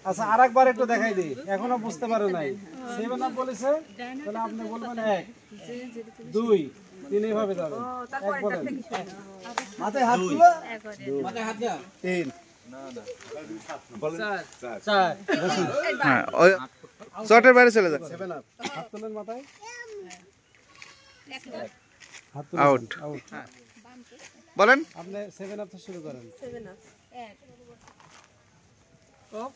আচ্ছা আরেকবার একটু দেখাই দিই, এখনো বুঝতে পারো নাই। 7 আপ বলেছে, তাহলে আপনি বলবেন 1 2 3 এইভাবে যাবে। 1 বলেন, মাথায় হাত তুলো, মাথায় হাত দাও। 3 না না বলেন 4 হ্যাঁ ওই শর্টের বাইরে চলে যান। 7 আপ হাত তুলেন মাথায়, হাত আউট আউট। বলেন আপনি 7 আপ থেকে শুরু করেন। 7 আপ 1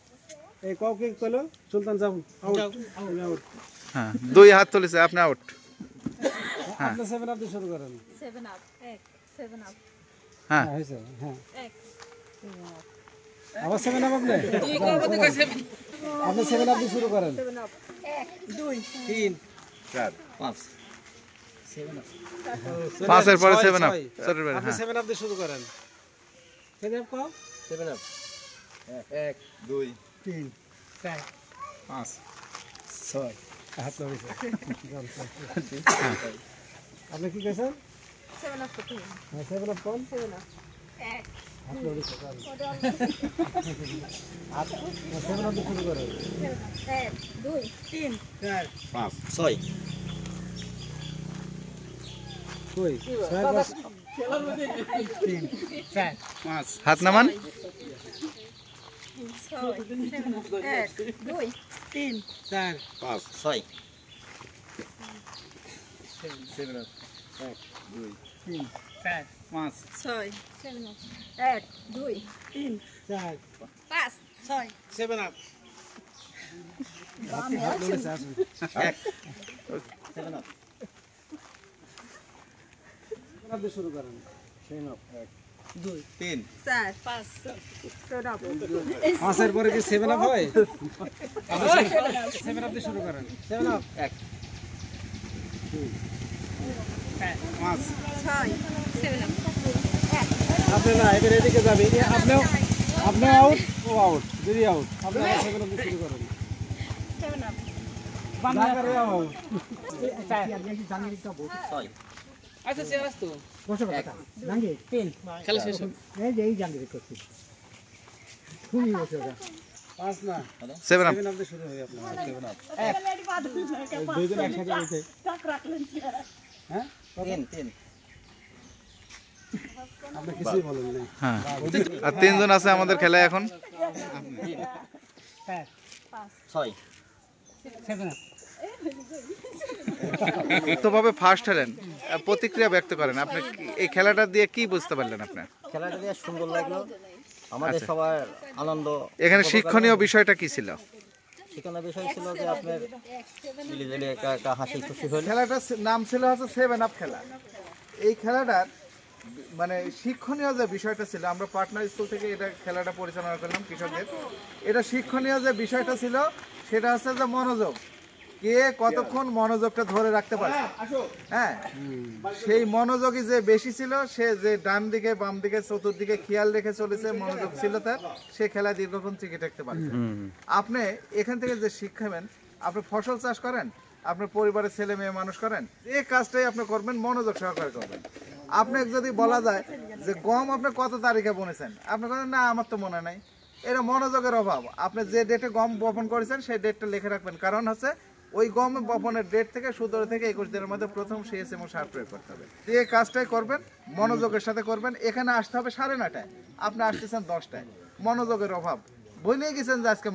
এই কাউকে কইলো সুলতান যাও আউট আউট। হ্যাঁ 2 হাত তুলেছে, আপনি আউট। আপনি 7 আপ দিয়ে শুরু করেন। 7 আপ 1 7 আপ হ্যাঁ হয়েছে, হ্যাঁ 1 আবার 7 আপ আপনি আপনি 7 আপ দিয়ে শুরু করেন। 7 আপ 1 2 3 4 5 7 আপ 5 এর পরে 7 আপ শর্টের বাইরে। আপনি হ্যাঁ 7 আপ দিয়ে শুরু করেন। 7 আপ কও 7 আপ 1 2 3 4 5 6 হাত ধরেছে। আপনি কি কইছেন? 7 আপ কত 7 আপ কোন 7 আপ 1 হাত ধরেছে হাত 7 আপ দিয়ে শুরু করেন। 1 2 3 4 5 6 কই 6 5 3 4 5 হাত নামান। 1 2 3 4 5 6 7 আপ 1 2 3 4 5 6 7 আপ 1 2 3 4 5 6 7 আপ হাত ধরেছে আসুন 7 আপ 7 আপ দিয়ে শুরু করেন। 7 আপ 1 2 3 4 5 7 আপ 5 এর পরে কি 7 আপ হয়? 7 আপ দিয়ে শুরু করেন। 7 আপ 1 2 4 5 6 7 আপ আপনি না এবার এদিকে যাবে, আপনিও আপনি আউট ও আউট, যদি আউট আপনি 7 আপ দিয়ে শুরু করেন। 7 আপ বাংলারে আউট 6 আচ্ছা সে আসতো বসো কথা জাঙ্গি 3 খেলা শেষ হোক। এই জাঙ্গি করছি তুমি বসো 5 না 7 আপ 7 আপ দিয়ে শুরু হয় আপনার। 7 আপ দুইজন একসাথে বলতে হ্যাঁ 3 আপনি কিছুই বলেন না। হ্যাঁ আর 3 জন আছে আমাদের খেলায় এখন। 6 7 আপ মুক্তভাবে ফার্স্ট হলেন, প্রতিক্রিয়া ব্যক্ত করেন। আপনি এই খেলাটা দিয়ে কি বুঝতে পারলেন? আপনার খেলাটা দিয়ে সুন্দর লাগলো, আমাদের সবার আনন্দ। এখানে শিক্ষণীয় বিষয়টা কি ছিল? সেখানে বিষয় ছিল যে আপনার মিলিজুলি একটা হাসি খুশি হল। খেলাটার নাম ছিল হচ্ছে 7 আপ খেলা। এই খেলাটার মানে শিক্ষণীয় যে বিষয়টা ছিল, আমরা পার্টনার স্কুল থেকে এটা খেলাটা পরিচালনা করলাম কৃষকদের। এটা শিক্ষণীয় যে বিষয়টা ছিল সেটা হচ্ছে যে মনোযোগ, কে কতক্ষণ মনোযোগটা ধরে রাখতে পারে। হ্যাঁ সেই মনোযোগী যে বেশি ছিল, সে যে ডান দিকে বাম দিকে চতুর্দিকে খেয়াল রেখে চলেছে, মনোযোগ ছিল তার, সে খেলায় দীর্ঘক্ষণ টিকে থাকতে পারে। আপনি এখান থেকে যে শিক্ষাবেন, আপনি ফসল চাষ করেন, আপনার পরিবারের ছেলে মেয়ে মানুষ করেন, এই কাজটাই আপনি করবেন, মনোযোগ সহকারে করবেন। আপনাকে যদি বলা যায় যে গম আপনি কত তারিখে বুনেছেন, আপনি বলেন না আমার তো মনে নাই, এটা মনোযোগের অভাব। আপনি যে ডেটে গম বপন করেছেন সেই ডেটটা লিখে রাখবেন, কারণ হচ্ছে ওই গম বপনের ডেট থেকে 17 থেকে 21 দিনের মধ্যে প্রথম সেচ এবং সার প্রয়োগ করতে হবে। এই কাজটাই করবেন, মনোযোগের সাথে করবেন। এখানে আসতে হবে 9:30টায়, আপনি আসতেছেন 10টায়, মনোযোগের অভাব। বলেই গেছেন যে আজকে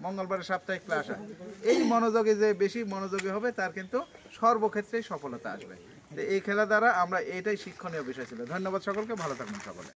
মঙ্গলবারের সাপ্তাহিক ক্লাস হয়। এই মনোযোগে যে বেশি মনোযোগী হবে তার কিন্তু সর্বক্ষেত্রেই সফলতা আসবে। তো এই খেলা দ্বারা আমরা এটাই শিক্ষণীয় বিষয় ছিল। ধন্যবাদ সকলকে, ভালো থাকবেন সকলে।